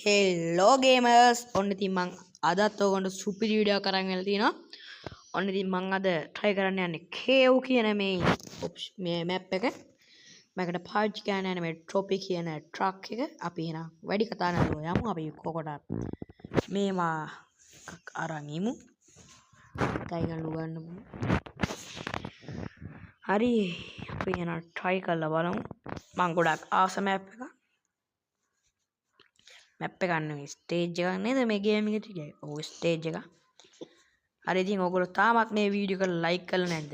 Hello gamers ඔන්න ඉතින් මං අදත් ඔයගොල්ලන්ට සුපිරි වීඩියෝ එකක් අරන් ඇවිල්ලා තිනවා. ඔන්න ඉතින් මං අද try කරන්න යන්නේ KO කියන මේ map එක. මකට පාවිච්චි කරන්න යන්නේ මේ Tropic කියන truck එක. අපි එහෙනම් වැඩි කතා නැතුව යමු. අපි කොකට මේවා අරන් ඉමු. ටයිගර්ලු ගන්න. හරි අපි එහෙනම් try කරලා බලමු. මං ගොඩක් ආස map එක. මැප් එක ගන්න මේ ස්ටේජ් එකක් නේද මේ ගේම් එකේ තියෙන්නේ. ඔව් ස්ටේජ් එක. හරි ඉතින් ඔයගොල්ලෝ තාමත් මේ වීඩියෝ එක ලයික් කරලා නැද්ද?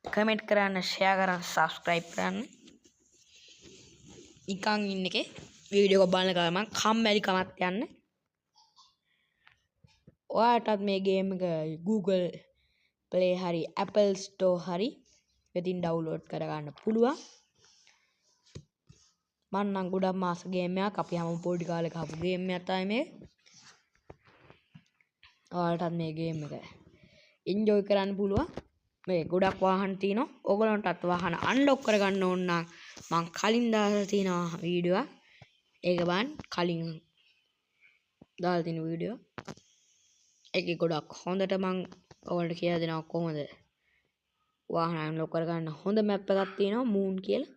කමෙන්ට් කරන්න, ෂෙයා කරන්න, සබ්ස්ක්‍රයිබ් කරන්න. නිකන් ඉන්න එකේ වීඩියෝ එක බලන ගමන් කම්මැලි කමක් යන්න. ඔයාටත් මේ ගේම් එක Google Play හරි Apple Store හරි වෙතින් ඩවුන්ලෝඩ් කරගන්න පුළුවන්. මම නම් ගොඩක් මාස ගේම් එකක් අපි හැමෝම පොඩි කාලේ ගහපු ගේම් එකක් තමයි මේ. ඔයාලටත් මේ ගේම් එක එන්ජොයි කරන්න පුළුවන්. මේ ගොඩක් වාහන තියෙනවා. ඔයගලන්ටත් වාහන අන්ලොක් කරගන්න ඕන නම් මම කලින් දාලා තියෙනවා වීඩියෝ එක. ඒක බලන්න කලින් දාලා තියෙන වීඩියෝ. ඒකේ ගොඩක් හොඳට මම ඔයාලට කියලා දෙනවා කොහොමද වාහන අන්ලොක් කරගන්න හොඳ මැප් එකක් තියෙනවා මූන් කියලා.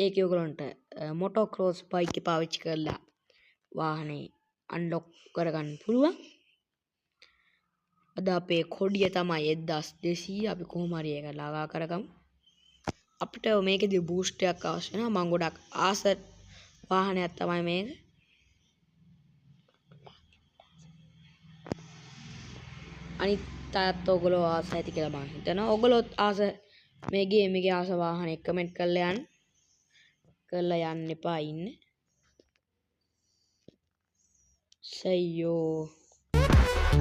ඒකේ ඔයගලන්ට මොටෝ ක්‍රොස් බයික් එක පාවිච්චි කරලා වාහනේ අන්ලොක් කරගන්න පුළුවන්. අද අපේ කොඩිය තමයි 1200 අපි කොහොම හරි ඒක ළඟා කරගමු. අපිට මේකේදී බූස්ට් එකක් අවශ්‍ය වෙනවා. මම ගොඩක් ආස වාහනයක් තමයි මේක. අනිත් අයත් ඔයගොල්ලෝ ආස ඇති කියලා මම හිතනවා. ඔයගොල්ලොත් ආස මේ ගේම් එකේ ආස වාහනේ කමෙන්ට් කරලා යන්න එපා ඉන්න. සයියෝ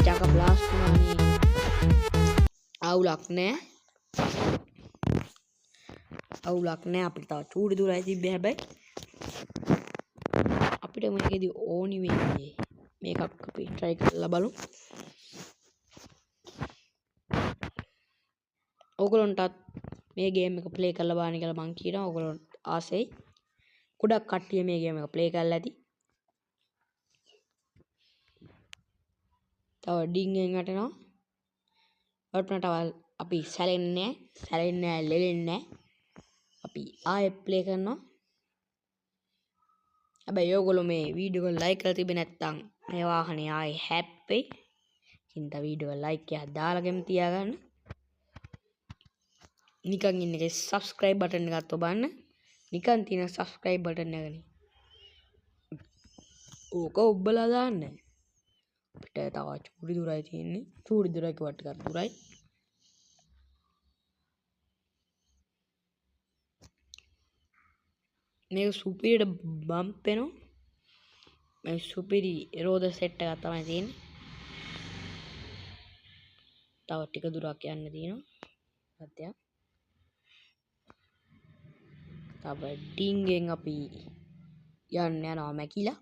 ජාක බ්ලාස්ට් වුණානේ. අවුලක් නෑ අපිට තව චූටි දුරයි තිබ්බේ. හැබැයි අපිට මේකෙදි ඕනි වෙන්නේ මේකක් අපි try කරලා බලමු. ඔයගොල්ලන්ටත් මේ ගේම් එක ප්ලේ කරලා බලන්න කියලා මං කියනවා. ඔයගොල්ලන්ට ආසෙයි. ගොඩක් කට්ටිය මේ ගේම් එක ප්ලේ කරලා ඇති. තව ඩින්ගෙන් වැටෙනවා. වටනටවල් අපි සැලෙන්නේ නැහැ, ලෙලෙන්නේ නැහැ. අපි ආයෙ ප්ලේ කරනවා. හැබැයි ඔයගොල්ලෝ මේ වීඩියෝ එක ලයික් කරලා තිබෙ නැත්නම් මේ වාහනේ ආයෙ හැප්පෙයි. ඉතින් තා වීඩියෝ එක ලයික් එකක් දාලාගෙන තියාගන්න. නිකන් ඉන්න එකේ subscribe button එකත් ඔබන්න. නිකන් තියෙන subscribe button එකනේ. ඕක ඔබලා දාන්න. අපිට තව චූටි දුරයි තියෙන්නේ. චූටි දුරයි කිව්වට ටිකක් දුරයි. මේක සුපිරිට බම්ප් වෙනවා. මේ සුපිරි රෝද සෙට් එකක් තමයි තියෙන්නේ. තව ටික දුරක් යන්න තියෙනවා. අධ්‍යා. තව ඩින්ගෙන් අපි යනවා මැකිලා.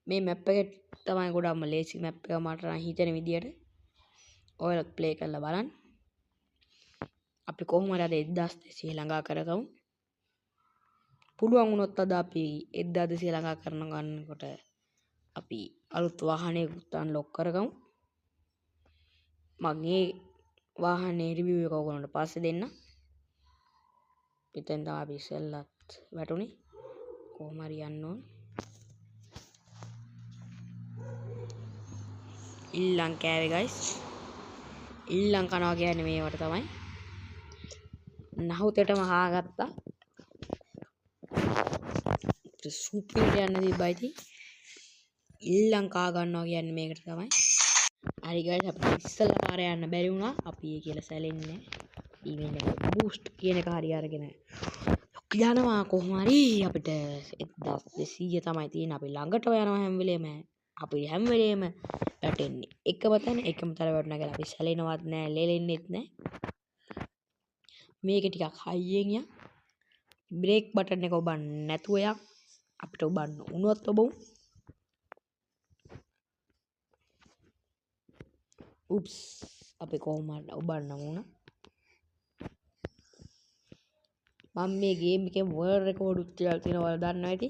මේ මැප් එක තමයි ගොඩක්ම ලේසි මැප් එක මට නම් හිතෙන විදියට. ඔයාලත් ප්ලේ කරලා බලන්න. අපි කොහොම හරි අද 1200 ළඟා කරගමු. පුළුවන් වුණොත් අද අපි 1200 ළඟා ගන්නකොට අපි අලුත් වාහනයකට අන්ලොක් කරගමු. මම මේ වාහනේ රිවිව් එක ඔයගොල්ලන්ට පස්සේ දෙන්න. ඉතින් තමයි අපි ඉස්සෙල්ලත් වැටුනේ. කොහොම හරි යන්න ඕන. ඉල්ලන් කෑවේ ගයිස්. ඉල්ලන් කනවා කියන්නේ මේවට තමයි. නහුතේටම හාගත්තා. සුපිරිට යන්න තිබ්බයි. ඉල්ලන් කා ගන්නවා කියන්නේ මේකට තමයි. හරි ගයිස් අපිට ඉස්සලා පාරේ යන්න බැරි වුණා. අපි ඒ කියලා සැලෙන්නේ නැහැ. ඊවෙන් එක බූස්ට් කියන එක හරි අරගෙන යනවා කොහොම හරි අපිට 1200 තමයි තියෙන්නේ. අපි ළඟට යනවා හැම වෙලේම. අපි හැම වෙලේම වැටෙන්නේ එකම තැන වැටුණා කියලා අපි සැලෙනවත් නැහැ, ලෙලෙන්නෙත් නැහැ. මේක ටිකක් හයියෙන් යන්න. බ්‍රේක් බටන් එක ඔබන්න නැතුව යන්න. අපිට ඔබන්න උනොත් ඔබමු. උප්ස් අපි කොහොම හරි ඔබන්න වුණා. මම මේ ගේම් එකේ වර්ල්ඩ් රෙකෝඩ් උත් තියලා තියෙනවා ඔයාලා දන්නවා ඇති.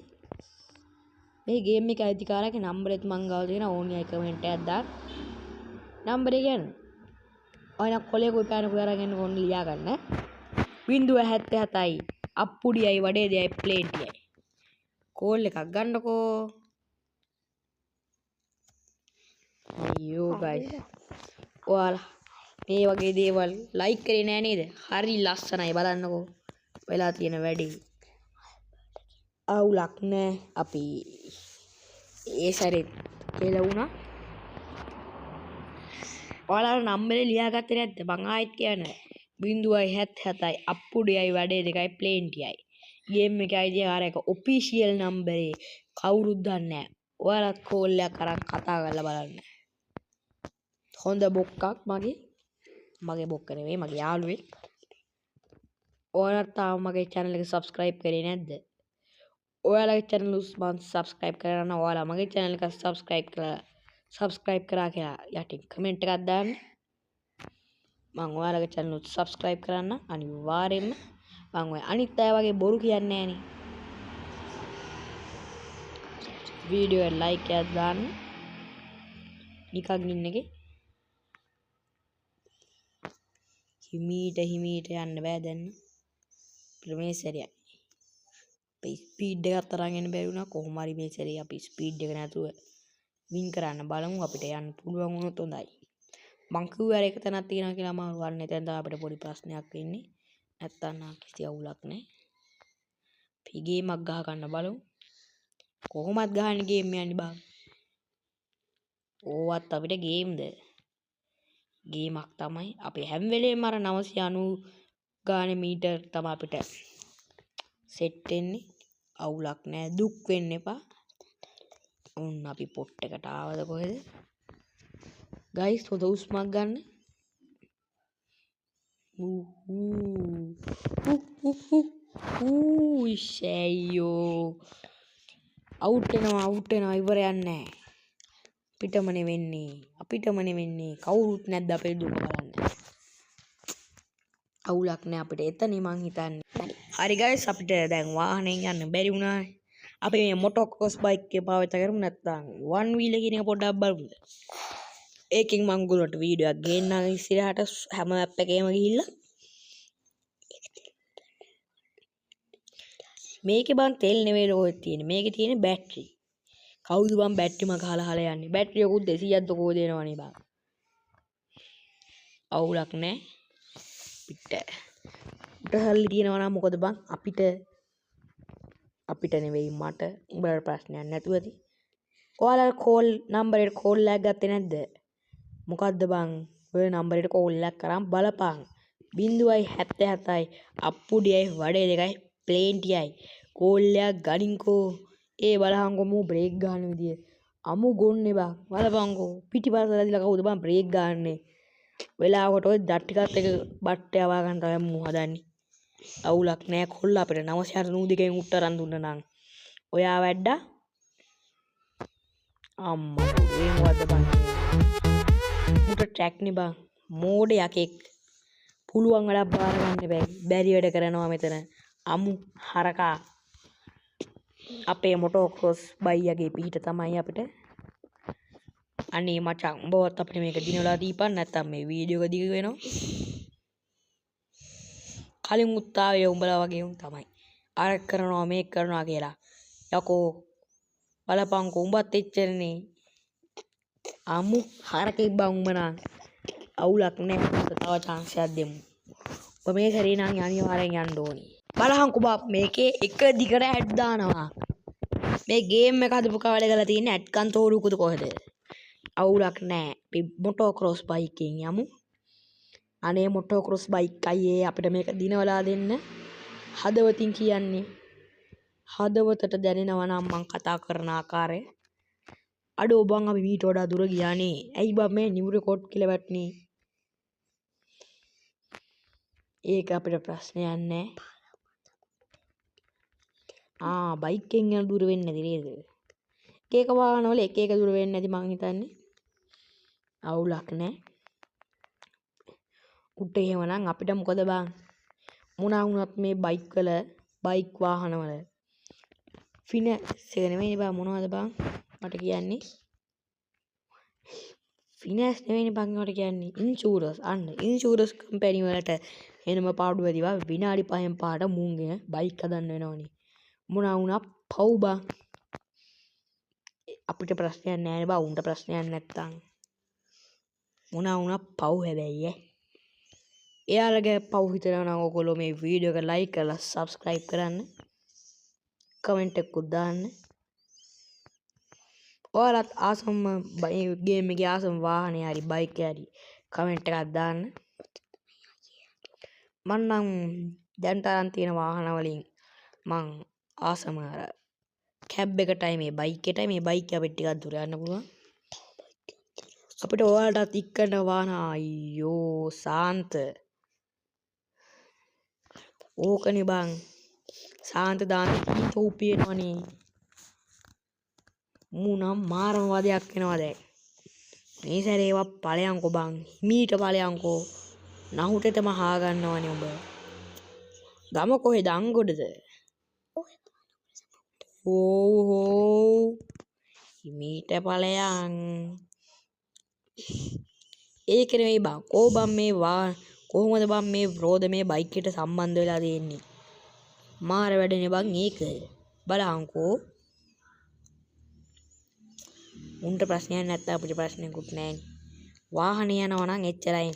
මේ ගේම් එක අයිතිකාරයාගේ නම්බරෙත් මං ගාව තියෙන ඕනි අය කමෙන්ට් එකක් දාන්න. නම්බරේ කියන්න. ඔය නම් කොලේ කොයි පැනක අරගෙන ඕන ලියා ගන්න. 077යි අප්පුඩියයි වඩේ දෙයයි ප්ලේන්ටියයි. කෝල් එකක් ගන්නකෝ. අයියෝ ගයිස්. ඔයාලා මේ වගේ දේවල් ලයික් කරේ නෑ නේද? හරි ලස්සනයි බලන්නකෝ. වෙලා තියෙන වැඩේ. අවුලක් නෑ අපි ඒ සැරේ කෙලවුණා. ඔයාලා නම්බරේ ලියාගත්තේ නැද්ද? මං ආයෙත් කියන්නේ 077යි අප්පුඩියයි වැඩේ දෙකයි ප්ලේන්ටියයි. ගේම් එකේ අයිතිකාරයක ඔෆිෂියල් නම්බරේ කවුරුත් දන්නේ නැහැ. ඔයාලත් කෝල් එකක් අරන් කතා කරලා බලන්න. හොඳ බොක්කක් මගේ බොක්ක නෙවෙයි මගේ යාළුවෙක්. ඔයාලත් තාම මගේ channel එක subscribe කරේ නැද්ද? ඔයාලගේ channel උස් මම subscribe කරලා නම් ඔයාලා මගේ channel එක subscribe කරා කියලා යටින් comment එකක් දාන්න. මම ඔයාලගේ channel උත් subscribe කරන්න අනිවාර්යෙන්ම. මම ඔය අනිත් අය වගේ බොරු කියන්නේ නෑනේ. වීඩියෝ එක like එකක් දාන්න. නිකන් ඉන්න එකේ හිමීට යන්න බෑ දැන්. මේ සැරේ අපි ස්පීඩ් එකක් තරන් යන්න බැරි වුණා. කොහොම හරි මේ සැරේ අපි ස්පීඩ් එක නැතුව වින් කරන්න බලමු. අපිට යන්න පුළුවන් වුණොත් හොඳයි. මං කිව්වා අර එක තැනක් තියෙනවා කියලා අමාරු වන්නේ. දැන් තමයි අපිට පොඩි ප්‍රශ්නයක් වෙන්නේ. නැත්තම් කිසි අවුලක් නැහැ. අපි ගේමක් ගහ ගන්න බලමු. කොහොමත් ගහන්නේ ගේම් යන්නේ බං. ඕවත් අපිට ගේම්ද? ගේමක් තමයි. අපි හැම වෙලේම අර 990 ගානේ මීටර් තමයි අපිට සෙට් වෙන්නේ. අවුලක් නැහැ. දුක් වෙන්න එපා. ඔන්න අපි පොට් එකට ආවද කොහෙද? ගයිස් හොඳ උස්මක් ගන්න. ෂයෝ අවුට් වෙනවා ඉවරයක් නැහැ. අපිටමනේ වෙන්නේ. කවුරුත් නැද්ද අපේ දුක බලන්න. අවුලක් නෑ අපිට. එතනේ මං හිතන්නේ. හරි ගයිස් අපිට දැන් වාහනයෙන් යන්න බැරි වුණා. අපි මේ මොටෝ ක්‍රොස් බයික් එක පාවිච්චි කරමු නැත්නම් වන් වීල් එකකින් එක පොඩ්ඩක් බලමුද? ඒකෙන් මං ගොල්ලන්ට වීඩියෝ එකක් ගේන්නම් ඉස්සරහට හැම මැප් එකේම ගිහිල්ලා. මේකේ බං තෙල් නෙවෙයි ලෝකෙ තියෙන්නේ. මේකේ තියෙන්නේ බැටරි. කවුද බං බැටරි මග හලහලා යන්නේ? බැටරි යකුත් 200ක් දකෝ දෙනවනේ බං. අවුලක් නෑ. උට සල්ලි තියෙනවා නම් මොකද බං? අපිට නෙවෙයි මට. උඹලට ප්‍රශ්නයක් නැතුව ඇති. ඔයාලා කෝල් නම්බරේට කෝල් එකක් ගත්තේ නැද්ද? මොකද්ද බං? ඔය නම්බරේට කෝල් එකක් කරන් බලපන්. 077යි අප්පුඩියයි වඩේ දෙකයි ප්ලේන්ටියයි. කෝල් එකක් ගනින්කෝ. ඒ බලහන්කෝ මූ බ්‍රේක් ගන්න විදිය. අමු ගොන්නේ බං. බලපන්කෝ. පිටිපස්සට ඇදිලා කවුද බං බ්‍රේක් ගන්නනේ? වෙලාවකට ඔය දත් ටිකත් එක බට්ට යවා ගන්න තමයි මූ හදන්නේ. අවුලක් නෑ කොල්ල අපිට 992කින් උත්තරන් දුන්න නම්. ඔයා වැඩ්ඩා අම්මා ඒ මොකද්ද බං? උට ට්‍රැක් නේ බං. මෝඩ යකෙක්. පුළුවන් වැඩක් බාර ගන්න බැරි වැඩ කරනවා මෙතන. අමු හරකා. අපේ මොටෝ ක්‍රොස් බයියගේ පිහිට තමයි අපිට. අනේ මචං උඹවත් අපිට මේක දිනවලා දීපන් නැත්තම් මේ වීඩියෝ එක දිග වෙනවා. කලින් උත්තාවේ උඹලා වගේ උන් තමයි. අර කරනවා මේක කරනවා කියලා. යකෝ බලපංකෝ උඹත් එච්චරනේ. අමු හරකෙක් බං උඹ නම්. අවුලක් නැහැ. තව chance එකක් දෙමු. ඔබ මේ සැරේ නම් අනිවාර්යෙන් යන්න ඕනි. බලහන්කෝ බා මේකේ එක දිගට ඇඩ් දානවා. මේ ගේම් එක හදපු කාලේ කරලා තියෙන ඇඩ් කන්තෝරුකුද කොහෙද? අවුලක් නෑ. අපි මොටෝ ක්‍රොස් බයිකෙන් යමු. අනේ මොටෝ ක්‍රොස් බයික් අයියේ අපිට මේක දිනවලා දෙන්න. හදවතින් කියන්නේ. හදවතට දැනෙනවා නම් මං කතා කරන ආකාරය. අඩෝ බං අපි මීට වඩා දුර ගියානේ. ඇයි බං මේ නිව් රෙකෝඩ් කියලා වැටුනේ? ඒක අපිට ප්‍රශ්නයක් නෑ. බයික් එකෙන් යන දුර වෙන්නේ නැති නේද? එක වාහනවල එක දුර වෙන්නේ නැති මං හිතන්නේ. අවුලක් නෑ. උට එහෙමනම් අපිට මොකද බං? මොනවා වුණත් මේ බයික් වාහනවල ෆිනෑන්ස් එක නෙමෙයිනේ බං මොනවද බං මට කියන්නේ ෆිනෑන්ස් නෙමෙයිනේ බං මට කියන්නේ ඉන්ෂුරන්ස් අන්න ඉන්ෂුරන්ස් කම්පැනි වලට එනම පාඩුව දිවා විනාඩි 5න් පාට මුංගෙන බයික් හදන්න වෙනවනේ මොනවා වුණා පව් බං අපිට ප්‍රශ්නයක් නැහැ බං උන්ට ප්‍රශ්නයක් නැත්තම් මොනවා වුණා පව් හැබැයි එයාලගේ පව් හිතනවා නම් ඔයගොල්ලෝ මේ වීඩියෝ එක ලයික් කරලා සබ්ස්ක්‍රයිබ් කරන්න කමෙන්ට් එකකුත් දාන්න ඔයාලත් ආසම ගේම් එකේ ආසම වාහනේ හරි බයික් හරි කමෙන්ට් එකක් දාන්න මං නම් දැන් තරම් තියෙන වාහන වලින් මං ආසම කැබ් එකටයි මේ බයික් එකටයි මේ බයික් එක අපිට ටිකක් දුර යන්න පුළුවන් අපිට ඔයාලටත් ඉක්කන වාහන අයියෝ සාන්ත ඕකනේ බං සාන්ත දාන්න කීපෝ උපේනවනේ මූනම් මාරම වදයක් වෙනවා දැන් මේ සැරේ ඒවා ඵලයන්කෝ බං හිමීට ඵලයන්කෝ නහුටෙතම හා ගන්නවනේ උඹ ගම කොහෙද අංගොඩද ඕ හිමීට ඵලයන් ඒක නෙවෙයි බං කෝ බං මේ කොහොමද බං මේ රෝද මේ බයික් එකට සම්බන්ධ වෙලා තියෙන්නේ මාර වැඩනේ බං ඒක බලහන්කෝ උන්ට ප්‍රශ්නයක් නැත්නම් අපිට ප්‍රශ්නයක්වත් නැහැ වාහනේ යනවා නම් එච්චරයි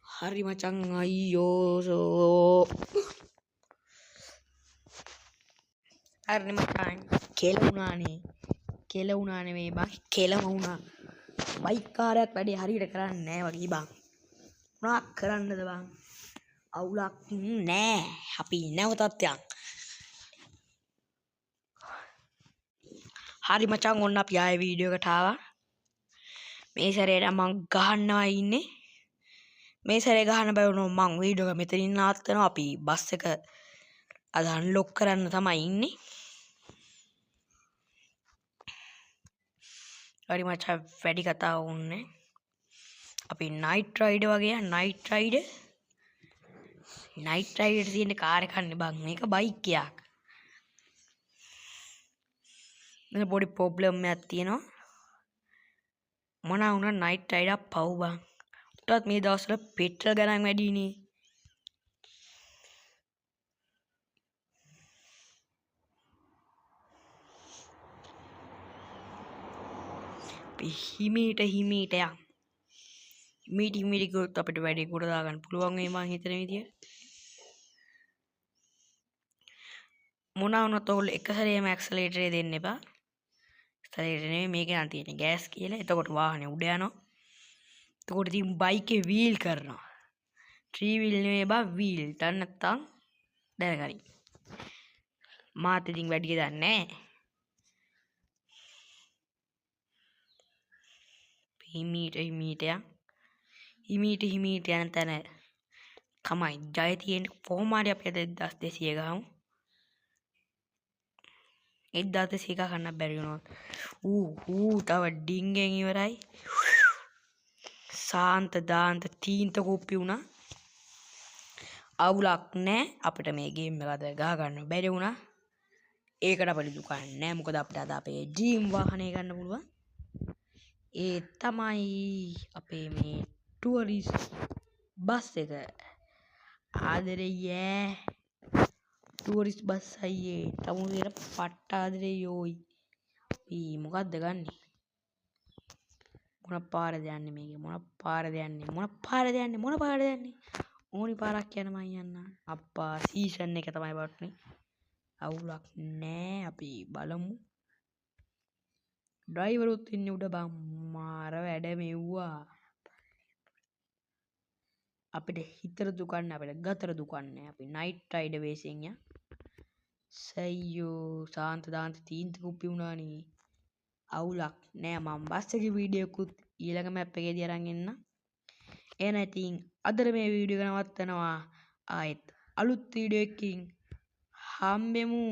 හරි මචං අයියෝ හරි මචං කෙලුණා නෙමෙයි බං කෙලම වුණා බයික් කාර්යයක් වැඩි හරියට කරන්නේ නැහැ වගේ බං මොනවා කරන්නද බං අවුලක් නැහැ අපි නැවතත් යන් හරි මචං ඔන්න අපි ආයේ වීඩියෝ එකට ආවා මේ සැරේට මං ගහන්නවා ඉන්නේ මේ සැරේ ගහන්න බැරුණොත් මං වීඩියෝ එක මෙතනින් නවත්තනවා අපි බස් එක අද අන්ලොක් කරන්න තමයි ඉන්නේ හරි මචං වැඩි කතා වුන්නේ අපි නයිට් රයිඩර් වගේ නයිට් රයිඩර් තියෙන කාර් එකක් නේ බං මේක බයික් එකක් මෙන්න පොඩි ප්‍රොබ්ලම් එකක් තියෙනවා මොනවා වුණා නයිට් රයිඩර් පව් බං උටත් මේ දවස්වල පෙට්‍රල් ගණන් වැඩිනේ හිමීට යන් හිමීට ගොත් අපිට වැඩි කොට දාගන්න පුළුවන් මේ මං හිතන විදියට මොනවා වුණත් ඔයගොල්ලෝ එක සැරේම ඇක්සලරේටර් දෙන්න එපා ඇක්සලරේටර් නෙමෙයි මේකේ නම් තියෙන්නේ ගෑස් කියලා එතකොට වාහනේ උඩ යනවා එතකොට ඉතින් බයිකේ වීල් කරනවා ත්‍රී වීල් නෙමෙයි බා වීල් දන්නේ නැත්තම් දැනගනි මාත් ඉතින් වැඩි දන්නේ නැහැ හිමීට යන තැන තමයි ජය තියෙන්නේ කොහොම හරි අපි අද 1200 ගහමු 1200 ගන්න බැරි වුණොත් තව ඩිංගෙන් ඉවරයි සාන්ත දාන්ත තීන්ත කොප්පි වුණා අවුලක් නැහැ අපිට මේ ගේම් එක අද ගහ ගන්න බැරි වුණා ඒකට අපිට දුක නැහැ මොකද අපිට අද අපේ ඩ්‍රීම් වාහනේ ගන්න පුළුවන් ඒ තමයි අපේ මේ ටුවරිස්ට් බස් එක ආදරේ ටුවරිස්ට් බස් අයියේ තමුන්ට පට්ට ආදරේ යෝයි අපි මොකද්ද ගන්නෙ මොන පාරද යන්නේ මේකේ මොන පාරද යන්නේ ඕනි පාරක් යන මං යන්න අප්පා සීසන් එක තමයි වටනේ අවුලක් නෑ අපි බලමු ඩ්‍රයිවරුත් ඉන්නේ උඩ බං මාර වැඩ මෙව්වා අපිට හිතර දුකන්නේ අපිට ගතර දුකන්නේ අපි නයිට් රයිඩර් වේසින් යා සයියෝ සාන්ත දාන්ත තීන්ත කුප්පි වුණානේ අවුලක් නෑ මම බස් එකේ වීඩියෝ එකකුත් ඊළඟ මැප් එකේදී අරන් එන්න එහෙනම් ඉතින් අදට මේ වීඩියෝ එක නවත්තනවා ආයෙත් අලුත් වීඩියෝ එකකින් හම්බෙමු